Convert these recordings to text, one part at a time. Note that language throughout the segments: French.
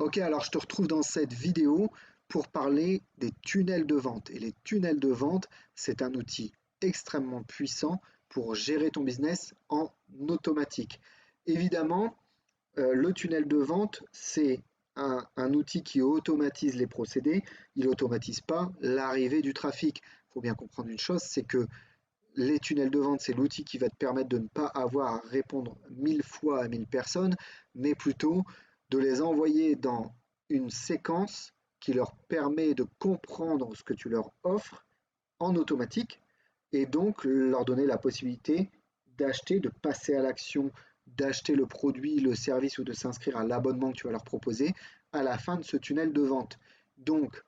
Ok, alors je te retrouve dans cette vidéo pour parler des tunnels de vente. Et les tunnels de vente, c'est un outil extrêmement puissant pour gérer ton business en automatique. Évidemment, le tunnel de vente, c'est un outil qui automatise les procédés. Il n'automatise pas l'arrivée du trafic. Il faut bien comprendre une chose, c'est que les tunnels de vente, c'est l'outil qui va te permettre de ne pas avoir à répondre 1000 fois à 1000 personnes, mais plutôt de les envoyer dans une séquence qui leur permet de comprendre ce que tu leur offres en automatique et donc leur donner la possibilité d'acheter, de passer à l'action, d'acheter le produit, le service ou de s'inscrire à l'abonnement que tu vas leur proposer à la fin de ce tunnel de vente. Donc,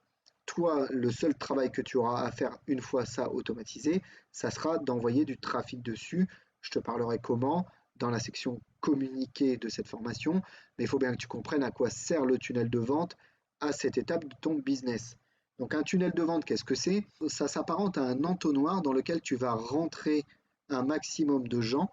toi, le seul travail que tu auras à faire une fois ça automatisé, ça sera d'envoyer du trafic dessus. Je te parlerai comment dans la section communiquer de cette formation, mais il faut bien que tu comprennes à quoi sert le tunnel de vente à cette étape de ton business. Donc un tunnel de vente, qu'est-ce que c'est? Ça s'apparente à un entonnoir dans lequel tu vas rentrer un maximum de gens.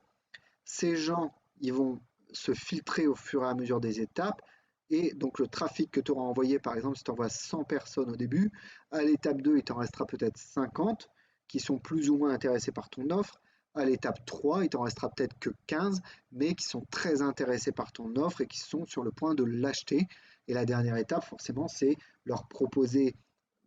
Ces gens, ils vont se filtrer au fur et à mesure des étapes. Et donc le trafic que tu auras envoyé, par exemple, si tu envoies 100 personnes au début, à l'étape 2, il t'en restera peut-être 50 qui sont plus ou moins intéressés par ton offre. À l'étape 3, il t'en restera peut-être que 15, mais qui sont très intéressés par ton offre et qui sont sur le point de l'acheter. Et la dernière étape, forcément, c'est leur proposer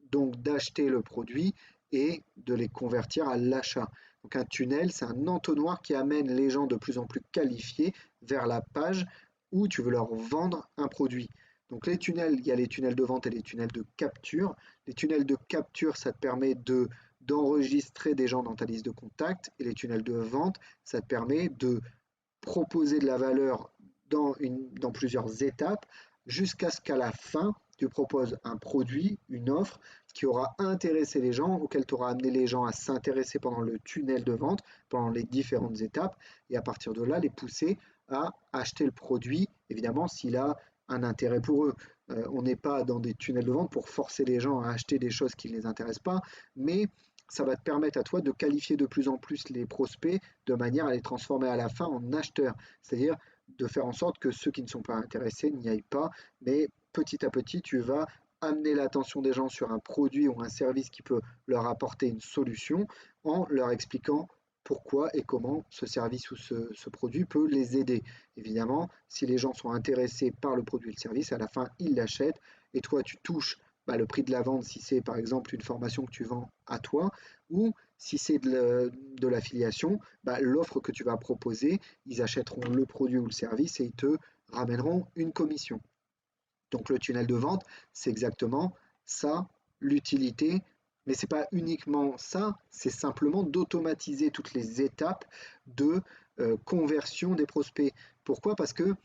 donc d'acheter le produit et de les convertir à l'achat. Donc un tunnel, c'est un entonnoir qui amène les gens de plus en plus qualifiés vers la page où tu veux leur vendre un produit. Donc les tunnels, il y a les tunnels de vente et les tunnels de capture. Les tunnels de capture, ça te permet d'enregistrer des gens dans ta liste de contacts, et les tunnels de vente, ça te permet de proposer de la valeur dans plusieurs étapes jusqu'à ce qu'à la fin, tu proposes un produit, une offre qui aura intéressé les gens, auquel tu auras amené les gens à s'intéresser pendant le tunnel de vente, pendant les différentes étapes, et à partir de là, les pousser à acheter le produit, évidemment, s'il a un intérêt pour eux. On n'est pas dans des tunnels de vente pour forcer les gens à acheter des choses qui ne les intéressent pas, mais ça va te permettre à toi de qualifier de plus en plus les prospects de manière à les transformer à la fin en acheteurs. C'est-à-dire de faire en sorte que ceux qui ne sont pas intéressés n'y aillent pas, mais petit à petit, tu vas amener l'attention des gens sur un produit ou un service qui peut leur apporter une solution en leur expliquant pourquoi et comment ce service ou ce produit peut les aider. Évidemment, si les gens sont intéressés par le produit et le service, à la fin, ils l'achètent et toi, tu touches le prix de la vente si c'est par exemple une formation que tu vends à toi, ou si c'est de l'affiliation, l'offre que tu vas proposer, ils achèteront le produit ou le service et ils te ramèneront une commission. Donc le tunnel de vente, c'est exactement ça, l'utilité, mais ce n'est pas uniquement ça, c'est simplement d'automatiser toutes les étapes de conversion des prospects. Pourquoi? Parce que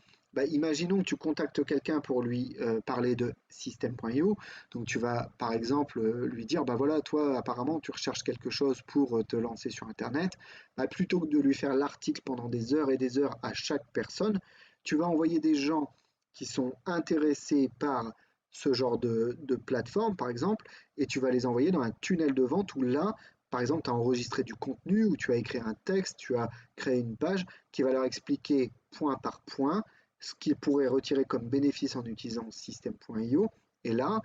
imaginons que tu contactes quelqu'un pour lui parler de System.io. Donc tu vas par exemple lui dire, voilà, toi apparemment tu recherches quelque chose pour te lancer sur Internet. Plutôt que de lui faire l'article pendant des heures et des heures à chaque personne, tu vas envoyer des gens qui sont intéressés par ce genre de plateforme, par exemple, et tu vas les envoyer dans un tunnel de vente où là, par exemple, tu as enregistré du contenu, où tu as écrit un texte, tu as créé une page qui va leur expliquer point par point ce qu'ils pourraient retirer comme bénéfice en utilisant System.io. Et là,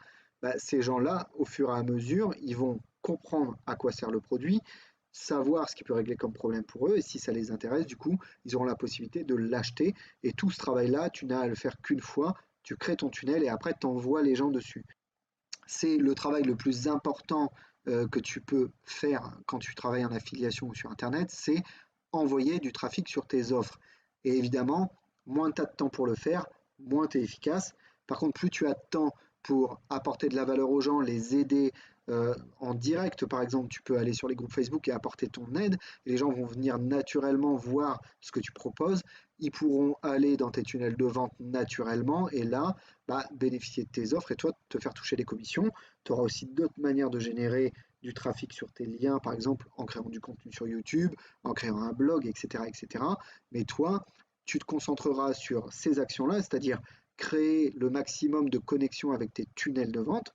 ces gens-là, au fur et à mesure, ils vont comprendre à quoi sert le produit, savoir ce qui peut régler comme problème pour eux, et si ça les intéresse, du coup, ils auront la possibilité de l'acheter. Et tout ce travail-là, tu n'as à le faire qu'une fois, tu crées ton tunnel et après, tu envoies les gens dessus. C'est le travail le plus important que tu peux faire quand tu travailles en affiliation ou sur Internet, c'est envoyer du trafic sur tes offres. Et évidemment, moins tu as de temps pour le faire, moins tu es efficace. Par contre, plus tu as de temps pour apporter de la valeur aux gens, les aider en direct, par exemple, tu peux aller sur les groupes Facebook et apporter ton aide. Et les gens vont venir naturellement voir ce que tu proposes. Ils pourront aller dans tes tunnels de vente naturellement et là, bénéficier de tes offres et toi, te faire toucher des commissions. Tu auras aussi d'autres manières de générer du trafic sur tes liens, par exemple en créant du contenu sur YouTube, en créant un blog, etc. etc. Mais toi, tu te concentreras sur ces actions-là, c'est-à-dire créer le maximum de connexions avec tes tunnels de vente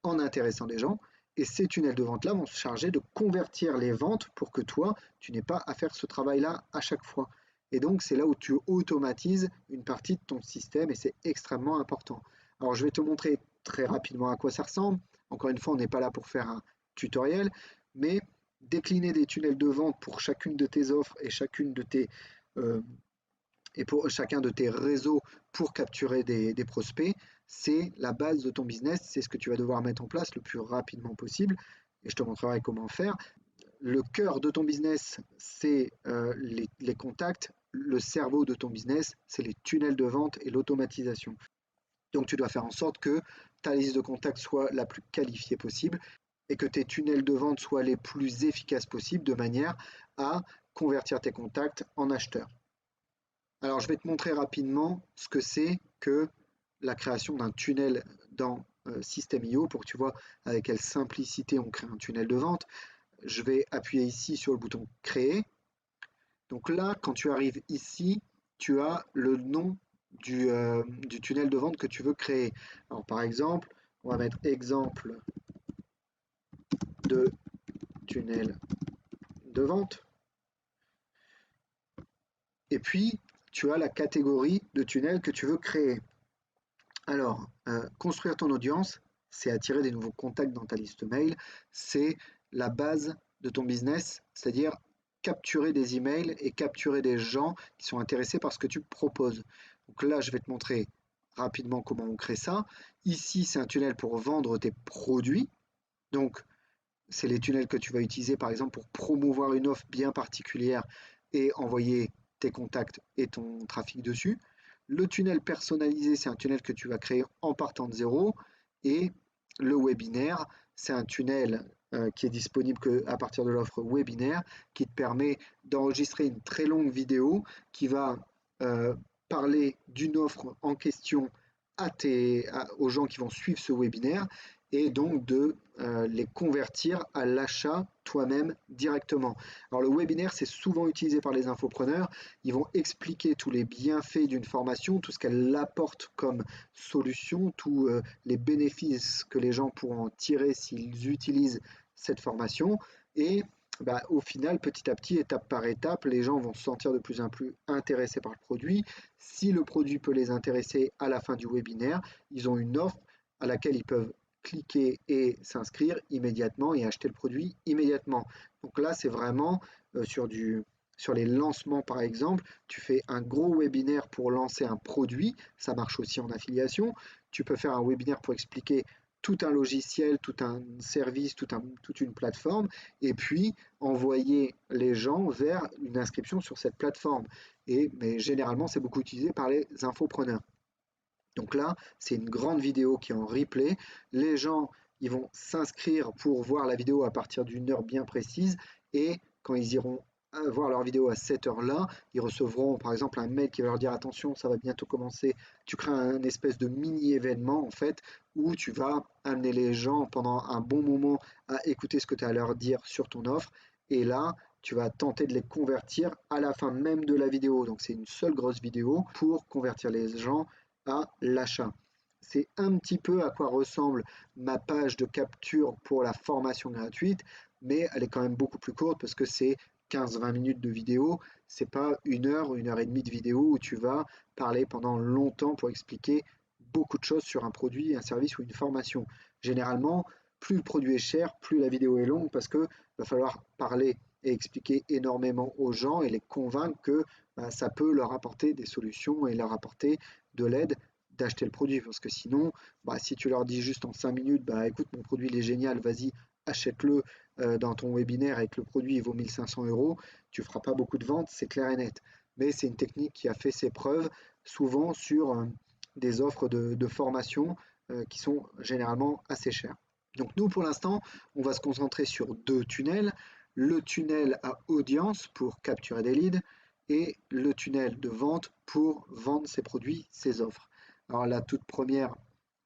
en intéressant les gens. Et ces tunnels de vente-là vont se charger de convertir les ventes pour que toi, tu n'aies pas à faire ce travail-là à chaque fois. Et donc, c'est là où tu automatises une partie de ton système et c'est extrêmement important. Alors je vais te montrer très rapidement à quoi ça ressemble. Encore une fois, on n'est pas là pour faire un tutoriel, mais décliner des tunnels de vente pour chacune de tes offres euh, et pour chacun de tes réseaux pour capturer des prospects, c'est la base de ton business, c'est ce que tu vas devoir mettre en place le plus rapidement possible et je te montrerai comment faire. Le cœur de ton business, c'est les contacts. Le cerveau de ton business, c'est les tunnels de vente et l'automatisation. Donc tu dois faire en sorte que ta liste de contacts soit la plus qualifiée possible et que tes tunnels de vente soient les plus efficaces possibles de manière à convertir tes contacts en acheteurs. Alors je vais te montrer rapidement ce que c'est que la création d'un tunnel dans System.io pour que tu vois avec quelle simplicité on crée un tunnel de vente. Je vais appuyer ici sur le bouton créer. Donc là, quand tu arrives ici, tu as le nom du tunnel de vente que tu veux créer. Alors par exemple, on va mettre exemple de tunnel de vente. Et puis, tu as la catégorie de tunnel que tu veux créer. Alors, construire ton audience, c'est attirer des nouveaux contacts dans ta liste mail. C'est la base de ton business, c'est-à-dire capturer des emails et capturer des gens qui sont intéressés par ce que tu proposes. Donc là, je vais te montrer rapidement comment on crée ça. Ici, c'est un tunnel pour vendre tes produits. Donc, c'est les tunnels que tu vas utiliser, par exemple, pour promouvoir une offre bien particulière et envoyer tes contacts et ton trafic dessus. Le tunnel personnalisé, c'est un tunnel que tu vas créer en partant de zéro. Et le webinaire, c'est un tunnel qui est disponible qu'à partir de l'offre webinaire, qui te permet d'enregistrer une très longue vidéo qui va parler d'une offre en question aux gens qui vont suivre ce webinaire et donc de les convertir à l'achat toi-même directement. Alors le webinaire, c'est souvent utilisé par les infopreneurs. Ils vont expliquer tous les bienfaits d'une formation, tout ce qu'elle apporte comme solution, tous les bénéfices que les gens pourront en tirer s'ils utilisent cette formation. Et au final, petit à petit, étape par étape, les gens vont se sentir de plus en plus intéressés par le produit. Si le produit peut les intéresser à la fin du webinaire, ils ont une offre à laquelle ils peuvent cliquer et s'inscrire immédiatement et acheter le produit immédiatement. Donc là, c'est vraiment sur les lancements, par exemple, tu fais un gros webinaire pour lancer un produit, ça marche aussi en affiliation. Tu peux faire un webinaire pour expliquer tout un logiciel, tout un service, toute une plateforme, et puis envoyer les gens vers une inscription sur cette plateforme. Mais généralement, c'est beaucoup utilisé par les infopreneurs. Donc là, c'est une grande vidéo qui est en replay. Les gens, ils vont s'inscrire pour voir la vidéo à partir d'une heure bien précise. Et quand ils iront voir leur vidéo à cette heure-là, ils recevront par exemple un mail qui va leur dire attention, ça va bientôt commencer. Tu crées un espèce de mini-événement en fait où tu vas amener les gens pendant un bon moment à écouter ce que tu as à leur dire sur ton offre. Et là, tu vas tenter de les convertir à la fin même de la vidéo. Donc c'est une seule grosse vidéo pour convertir les gens à l'achat. C'est un petit peu à quoi ressemble ma page de capture pour la formation gratuite, mais elle est quand même beaucoup plus courte parce que c'est 15-20 minutes de vidéo, c'est pas une heure et demie de vidéo où tu vas parler pendant longtemps pour expliquer beaucoup de choses sur un produit, un service ou une formation. Généralement, plus le produit est cher, plus la vidéo est longue parce que va falloir parler et expliquer énormément aux gens et les convaincre que ça peut leur apporter des solutions et leur apporter de l'aide d'acheter le produit. Parce que sinon, si tu leur dis juste en 5 minutes, écoute, mon produit il est génial, vas-y, achète-le dans ton webinaire et que le produit il vaut 1500 euros, tu ne feras pas beaucoup de ventes, c'est clair et net. Mais c'est une technique qui a fait ses preuves souvent sur des offres de formation qui sont généralement assez chères. Donc nous, pour l'instant, on va se concentrer sur deux tunnels. Le tunnel à audience pour capturer des leads et le tunnel de vente pour vendre ses produits, ses offres. Alors la toute première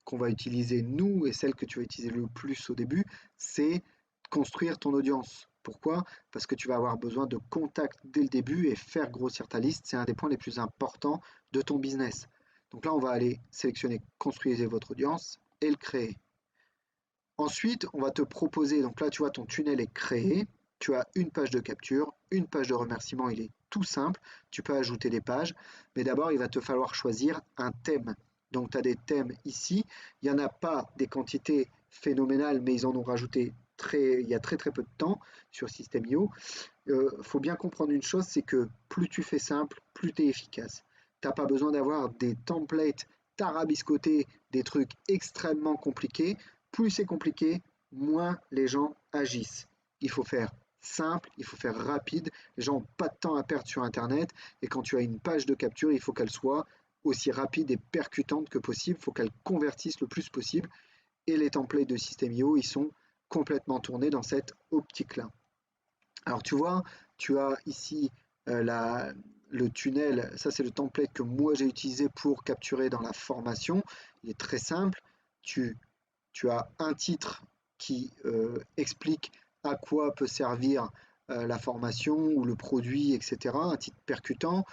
qu'on va utiliser nous et celle que tu vas utiliser le plus au début, c'est construire ton audience. Pourquoi? Parce que tu vas avoir besoin de contacts dès le début et faire grossir ta liste, c'est un des points les plus importants de ton business. Donc là, on va aller sélectionner construisez votre audience et le créer. Ensuite, on va te proposer, donc là tu vois ton tunnel est créé, tu as une page de capture, une page de remerciement, il est tout simple, tu peux ajouter des pages, mais d'abord il va te falloir choisir un thème. Donc tu as des thèmes ici. Il n'y en a pas des quantités phénoménales, mais ils en ont rajouté il y a très très peu de temps sur System.io. Faut bien comprendre une chose, c'est que plus tu fais simple, plus tu es efficace. T'as pas besoin d'avoir des templates tarabiscotés, des trucs extrêmement compliqués. Plus c'est compliqué, moins les gens agissent. Il faut faire simple, il faut faire rapide. Les gens n'ont pas de temps à perdre sur Internet. Et quand tu as une page de capture, il faut qu'elle soit aussi rapide et percutante que possible. Il faut qu'elle convertisse le plus possible. Et les templates de System.io, ils sont complètement tournés dans cette optique-là. Alors tu vois, tu as ici le tunnel, ça c'est le template que moi j'ai utilisé pour capturer dans la formation. Il est très simple. Tu, tu as un titre qui explique à quoi peut servir la formation ou le produit, etc. Un titre percutant,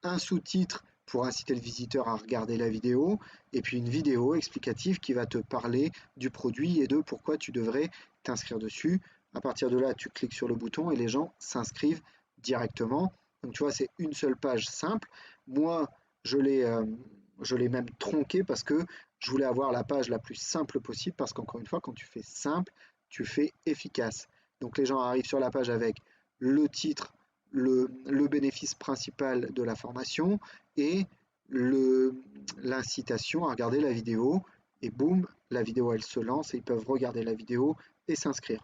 un sous-titre pour inciter le visiteur à regarder la vidéo, et puis une vidéo explicative qui va te parler du produit et de pourquoi tu devrais t'inscrire dessus. À partir de là, tu cliques sur le bouton et les gens s'inscrivent directement. Donc tu vois, c'est une seule page simple. Moi, je l'ai même tronqué parce que je voulais avoir la page la plus simple possible parce qu'encore une fois, quand tu fais simple, tu fais efficace. Donc les gens arrivent sur la page avec le titre, le bénéfice principal de la formation et l'incitation à regarder la vidéo. Et boum, la vidéo elle se lance et ils peuvent regarder la vidéo et s'inscrire.